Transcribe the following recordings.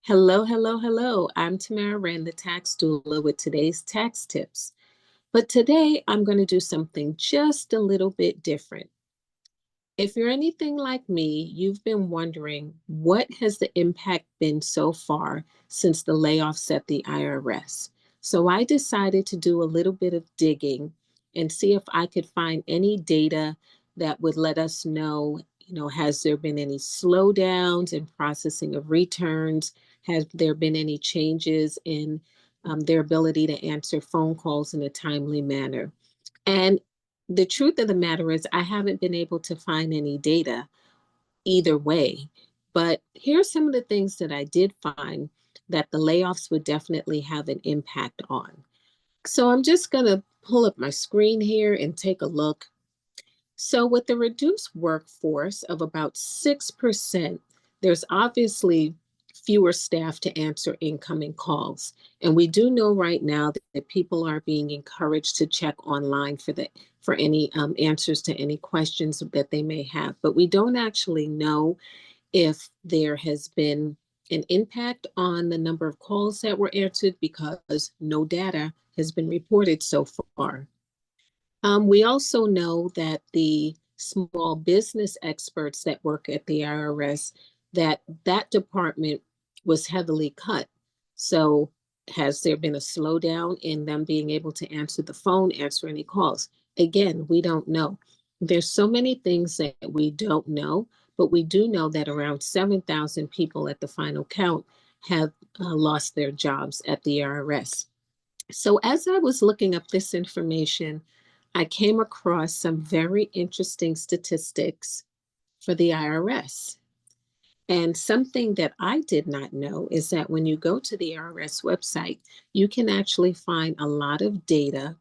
Hello, hello, hello. I'm Tamara Rand, the tax doula, with today's tax tips. But today I'm going to do something just a little bit different. If you're anything like me, you've been wondering what has the impact been so far since the layoffs at the IRS. So I decided to do a little bit of digging and see if I could find any data that would let us know, has there been any slowdowns in processing of returns? Has there been any changes in their ability to answer phone calls in a timely manner? And the truth of the matter is, I haven't been able to find any data either way. But here's some of the things that I did find that the layoffs would definitely have an impact on. So I'm just going to pull up my screen here and take a look. So, with the reduced workforce of about 6%, there's obviously fewer staff to answer incoming calls. And we do know right now that people are being encouraged to check online for any answers to any questions that they may have. But we don't actually know if there has been an impact on the number of calls that were answered because no data has been reported so far. We also know that the small business experts that work at the IRS, that department was heavily cut. So has there been a slowdown in them being able to answer the phone, answer any calls? Again, we don't know. There's so many things that we don't know, but we do know that around 7,000 people at the final count have lost their jobs at the IRS. So, as I was looking up this information, I came across some very interesting statistics for the IRS. And something that I did not know is that when you go to the IRS website, you can actually find a lot of data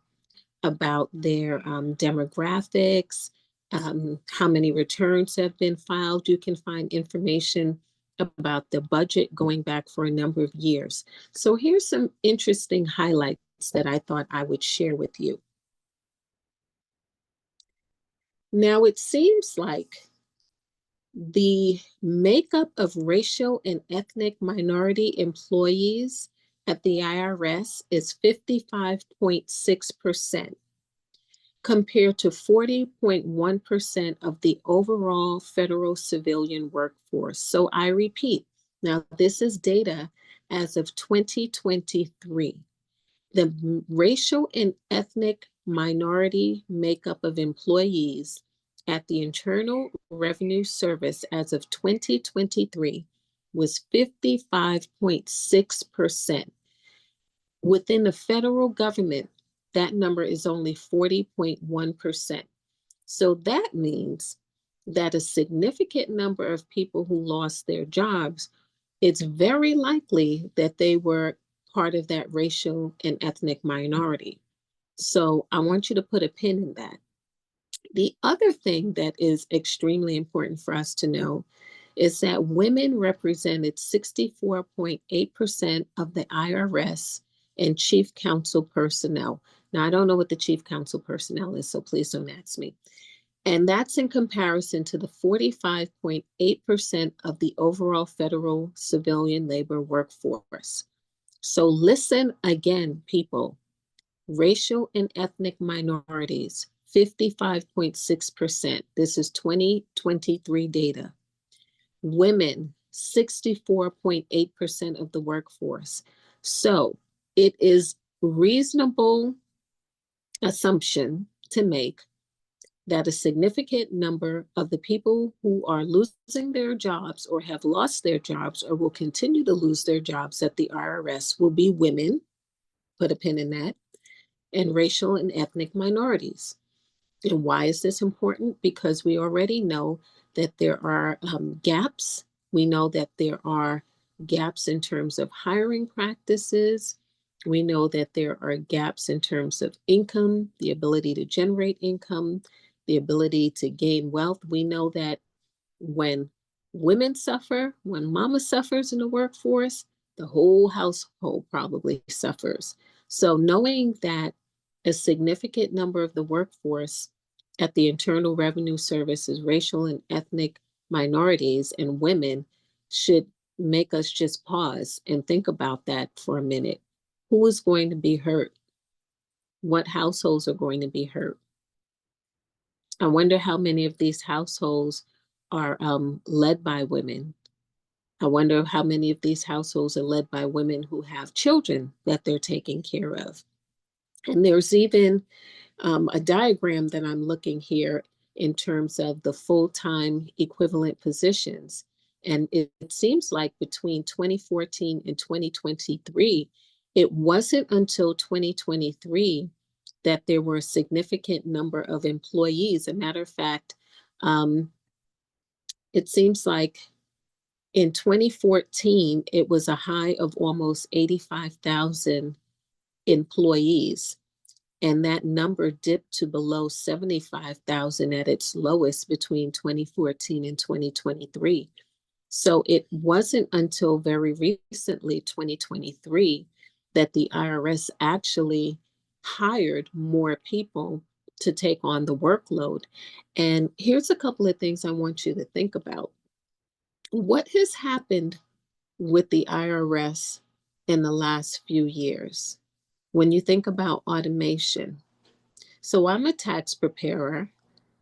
about their demographics, how many returns have been filed. You can find information about the budget going back for a number of years. So here's some interesting highlights that I thought I would share with you. Now, it seems like the makeup of racial and ethnic minority employees at the IRS is 55.6%. compared to 40.1% of the overall federal civilian workforce. So I repeat, now this is data as of 2023. The racial and ethnic minority makeup of employees at the Internal Revenue Service as of 2023 was 55.6%. Within the federal government, that number is only 40.1%. So that means that a significant number of people who lost their jobs, it's very likely that they were part of that racial and ethnic minority. So I want you to put a pin in that. The other thing that is extremely important for us to know is that women represented 64.8% of the IRS and chief counsel personnel. Now, I don't know what the chief counsel personnel is, so please don't ask me. And that's in comparison to the 45.8% of the overall federal civilian labor workforce. So listen again, people. Racial and ethnic minorities, 55.6%. This is 2023 data. Women, 64.8% of the workforce. So it is reasonable assumption to make that a significant number of the people who are losing their jobs or have lost their jobs or will continue to lose their jobs at the IRS will be women, put a pin in that, and racial and ethnic minorities. And why is this important? Because we already know that there are gaps. We know that there are gaps in terms of hiring practices. We know that there are gaps in terms of income, the ability to generate income, the ability to gain wealth. We know that when women suffer, when mama suffers in the workforce, the whole household probably suffers. So knowing that a significant number of the workforce at the Internal Revenue Service is racial and ethnic minorities and women should make us just pause and think about that for a minute. Who is going to be hurt? What households are going to be hurt? I wonder how many of these households are led by women. I wonder how many of these households are led by women who have children that they're taking care of. And there's even a diagram that I'm looking here in terms of the full-time equivalent positions. And it seems like between 2014 and 2023, it wasn't until 2023 that there were a significant number of employees. A matter of fact, um, it seems like in 2014, it was a high of almost 85,000 employees. And that number dipped to below 75,000 at its lowest between 2014 and 2023. So it wasn't until very recently, 2023, that the IRS actually hired more people to take on the workload. And here's a couple of things I want you to think about. What has happened with the IRS in the last few years when you think about automation? So I'm a tax preparer,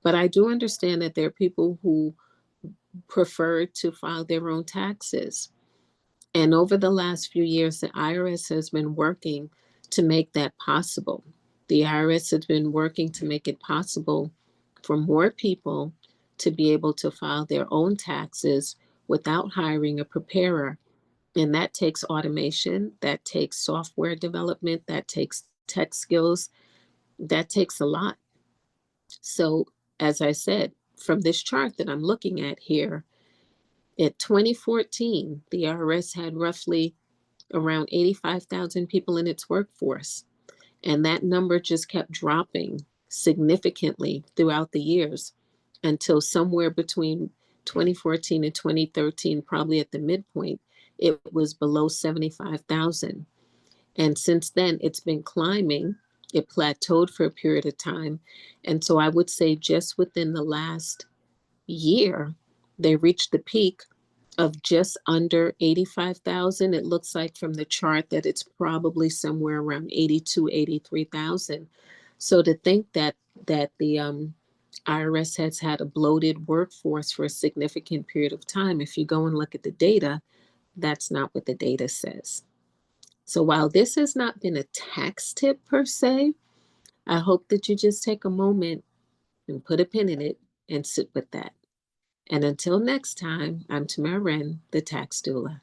but I do understand that there are people who prefer to file their own taxes. And over the last few years, the IRS has been working to make that possible. The IRS has been working to make it possible for more people to be able to file their own taxes without hiring a preparer. And that takes automation, that takes software development, that takes tech skills, that takes a lot. So, as I said, from this chart that I'm looking at here, at 2014, the IRS had roughly around 85,000 people in its workforce. And that number just kept dropping significantly throughout the years until somewhere between 2014 and 2013, probably at the midpoint, it was below 75,000. And since then, it's been climbing. It plateaued for a period of time. And so I would say just within the last year, they reached the peak of just under 85,000. It looks like from the chart that it's probably somewhere around 82, 83,000. So to think that the IRS has had a bloated workforce for a significant period of time, if you go and look at the data, that's not what the data says. So while this has not been a tax tip per se, I hope that you just take a moment and put a pin in it and sit with that. And until next time, I'm Tamara Wren, the Tax Doula.